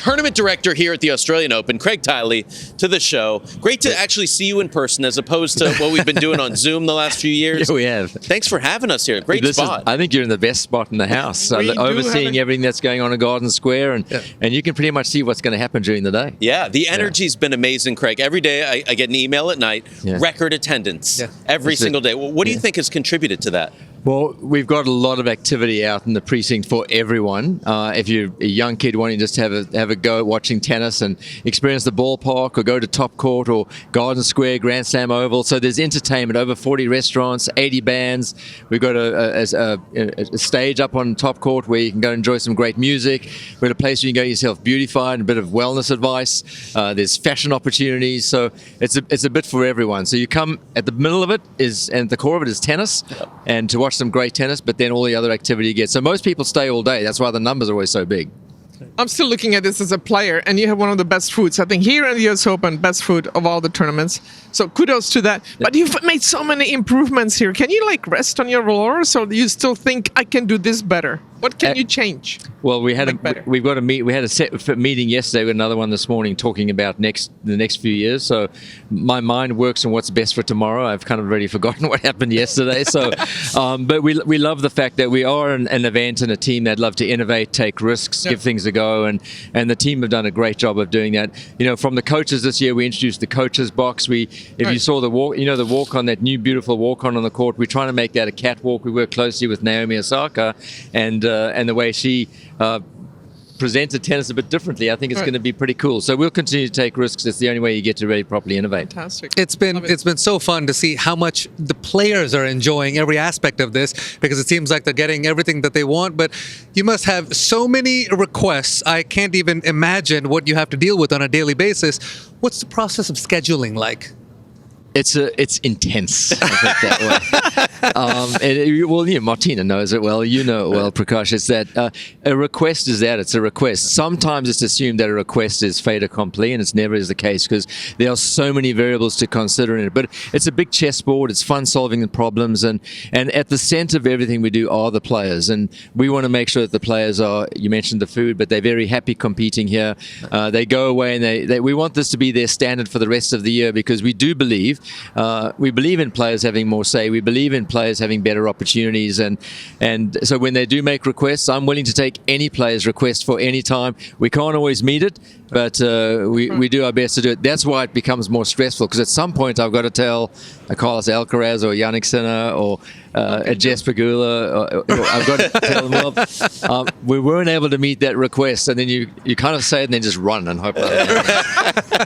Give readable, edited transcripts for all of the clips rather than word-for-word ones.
tournament director here at the Australian Open, Craig Tiley, to the show. Great to actually see you in person as opposed to what we've been doing on Zoom the last few years. Yeah, we have. Thanks for having us here. Great spot. I think you're in the best spot in the house, overseeing everything that's going on in Garden Square, and you can pretty much see what's going to happen during the day. Yeah, the energy's been amazing, Craig. Every day I get an email at night, record attendance every single day. Well, what do you think has contributed to that? Well, we've got a lot of activity out in the precinct for everyone. If you're a young kid wanting just to have a go at watching tennis and experience the ballpark or go to Top Court or Garden Square, Grand Slam Oval. So there's entertainment, over 40 restaurants, 80 bands. We've got a stage up on Top Court where you can go enjoy some great music. We've got a place where you can go get yourself beautified and a bit of wellness advice. There's fashion opportunities. So it's a bit for everyone. So you come at the middle of it and at the core of it is tennis, and to watch some great tennis, but then all the other activity you get. So most people stay all day. That's why the numbers are always so big. I'm still looking at this as a player, and you have one of the best foods. I think here in the US Open, best food of all the tournaments. So kudos to that. But you've made so many improvements here. Can you rest on your laurels, or do you still think I can do this better? What can you change? Well, we had a set meeting yesterday with another one this morning talking about the next few years. So my mind works on what's best for tomorrow. I've kind of already forgotten what happened yesterday. So, but we love the fact that we are an event and a team that love to innovate, take risks, give things a go, and the team have done a great job of doing that. You know, from the coaches this year, we introduced the coaches box. You saw the walk, the walk on, that new beautiful walk on the court. We're trying to make that a catwalk. We work closely with Naomi Osaka, and the way she presented tennis a bit differently, I think it's going to be pretty cool. So we'll continue to take risks. It's the only way you get to really properly innovate. Fantastic. It's been so fun to see how much the players are enjoying every aspect of this, because it seems like they're getting everything that they want. But you must have so many requests. I can't even imagine what you have to deal with on a daily basis. What's the process of scheduling like? It's intense, I think, that way. Martina knows it well. You know it well, Prakash. It's that a request is that. It's a request. Sometimes it's assumed that a request is fait accompli, and it's never is the case, because there are so many variables to consider in it. But it's a big chessboard. It's fun solving the problems, and at the center of everything we do are the players, and we want to make sure that the players are. You mentioned the food, but they're very happy competing here. They go away, and we want this to be their standard for the rest of the year, because we do believe. We believe in players having more say. We believe in players having better opportunities, and so when they do make requests, I'm willing to take any player's request for any time. We can't always meet it, but we do our best to do it. That's why it becomes more stressful, because at some point I've got to tell a Carlos Alcaraz or Yannick Sinner or a Jesper Gula. I've got to tell them, well, we weren't able to meet that request, and then you kind of say it and then just run and hope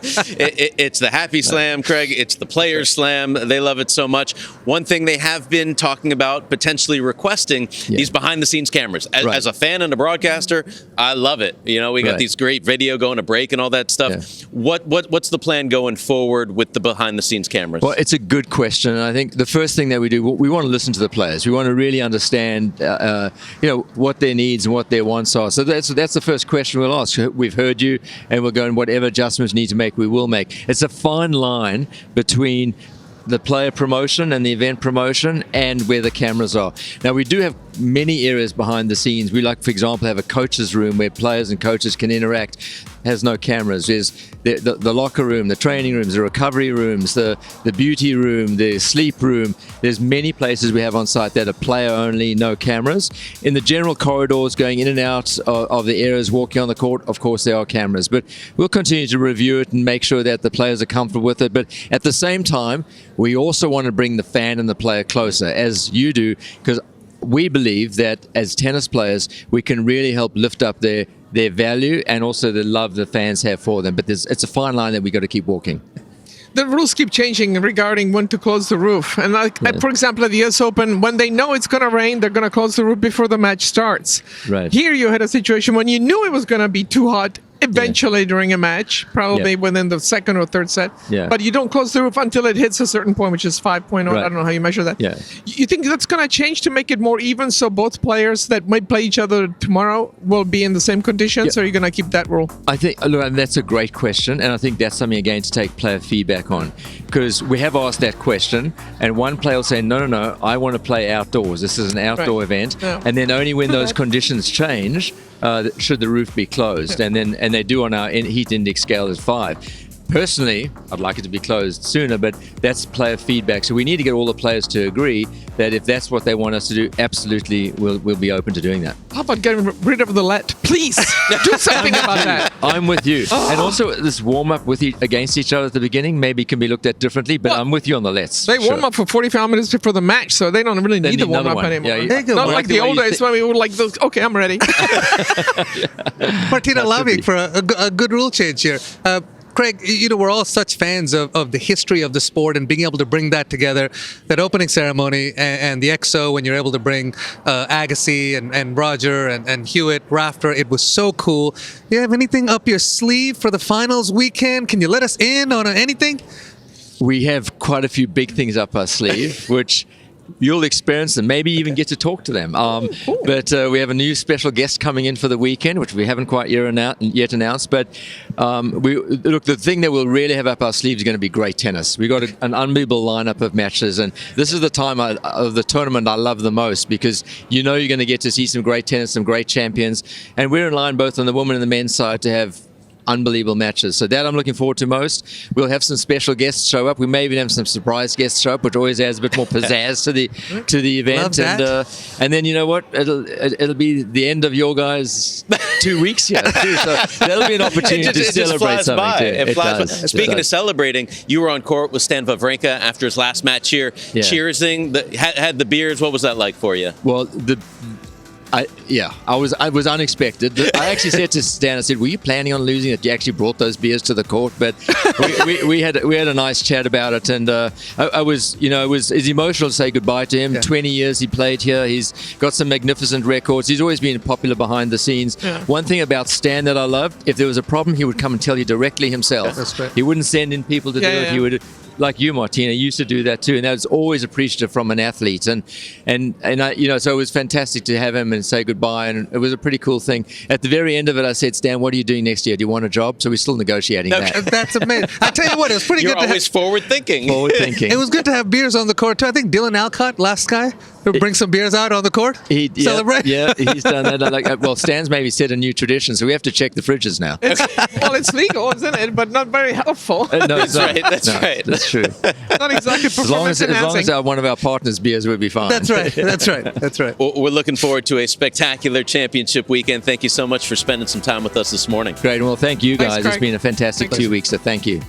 It's the happy slam, Craig. It's the players slam. They love it so much. One thing they have been talking about potentially requesting these behind-the-scenes cameras. As a fan and a broadcaster, I love it. You know, we got these great video going to break and all that stuff. Yeah. What's the plan going forward with the behind-the-scenes cameras? Well, it's a good question. And I think the first thing that we do, we want to listen to the players. We want to really understand, what their needs and what their wants are. So that's the first question we'll ask. We've heard you, and we're going, whatever adjustments we need to make, we will make. It's a fine line between the player promotion and the event promotion and where the cameras are. Now, we do have many areas behind the scenes. We like, for example, have a coach's room where players and coaches can interact. Has no cameras. There's the locker room, the training rooms, the recovery rooms, the beauty room, the sleep room. There's many places we have on site that are player only, no cameras. In the general corridors going in and out of the areas walking on the court, of course there are cameras, but we'll continue to review it and make sure that the players are comfortable with it. But at the same time, we also want to bring the fan and the player closer, as you do, because we believe that as tennis players, we can really help lift up their value and also the love the fans have for them. But it's a fine line that we got to keep walking. The rules keep changing regarding when to close the roof. And for example, at the US Open, when they know it's going to rain, they're going to close the roof before the match starts. Right. Here you had a situation when you knew it was going to be too hot eventually during a match, probably within the second or third set. Yeah. But you don't close the roof until it hits a certain point, which is 5.0. I don't know how you measure that. Yeah. You think that's going to change to make it more even, so both players that might play each other tomorrow will be in the same conditions, or are you going to keep that rule? I think, look, that's a great question, and I think that's something, again, to take player feedback on, because we have asked that question, and one player will say, no, I want to play outdoors. This is an outdoor event. Yeah. And then only when those conditions change should the roof be closed, and they do on our heat index scale is 5. Personally, I'd like it to be closed sooner, but that's player feedback. So we need to get all the players to agree that if that's what they want us to do, absolutely we'll be open to doing that. How about getting rid of the LED? Please do something about that. I'm with you. And also this warm up against each other at the beginning maybe can be looked at differently, but I'm with you on the let's. They warm up for 45 minutes before the match, so they don't really need the warm up anymore. Yeah, not like the old days when we were like, okay, I'm ready. Martina lobbying for a good rule change here. Craig, we're all such fans of the history of the sport and being able to bring that together, that opening ceremony and the XO when you're able to bring Agassi and Roger and Hewitt, Rafter. It was so cool. Do you have anything up your sleeve for the finals weekend? Can you let us in on anything? We have quite a few big things up our sleeve, which you'll experience and maybe even get to talk to them. But we have a new special guest coming in for the weekend, which we haven't quite yet announced. But the thing that we'll really have up our sleeves is going to be great tennis. We've got an unbelievable lineup of matches, and this is the time of the tournament I love the most, because you're going to get to see some great tennis, some great champions, and we're in line both on the women and the men's side to have unbelievable matches. So that I'm looking forward to most. We'll have some special guests show up. We may even have some surprise guests show up, which always adds a bit more pizzazz to the event. Love that. And then you know what? It'll be the end of your guys' 2 weeks here too. So that'll be an opportunity to celebrate something too. It flies by. Speaking of celebrating, you were on court with Stan Wawrinka after his last match here, cheersing. Had the beers. What was that like for you? Well, I was unexpected. I actually said to Stan, I said, "Were you planning on losing it? You actually brought those beers to the court." But we had a nice chat about it, and it was emotional to say goodbye to him. 20 years he played here. He's got some magnificent records. He's always been popular behind the scenes. Yeah. One thing about Stan that I loved, if there was a problem, he would come and tell you directly himself. That's right. He wouldn't send in people to do it. He would. Like you, Martina, used to do that too, and that was always appreciative from an athlete. And I, so it was fantastic to have him and say goodbye, and it was a pretty cool thing. At the very end of it, I said, "Stan, what are you doing next year? Do you want a job?" So we're still negotiating that. That's amazing. I tell you what, it was pretty You're good. Always forward thinking. It was good to have beers on the court too. I think Dylan Alcott, last guy, bring some beers out on the court. Celebrate. Yeah, he's done that. Well, Stan's maybe set a new tradition, so we have to check the fridges now. It's legal, isn't it? But not very helpful. No, that's right. That's true. Not exactly performance as long as one of our partners' beers would be fine. That's right. Well, we're looking forward to a spectacular championship weekend. Thank you so much for spending some time with us this morning. Great. Well, thank you guys. Thanks, Craig. It's been a fantastic 2 weeks, so thank you.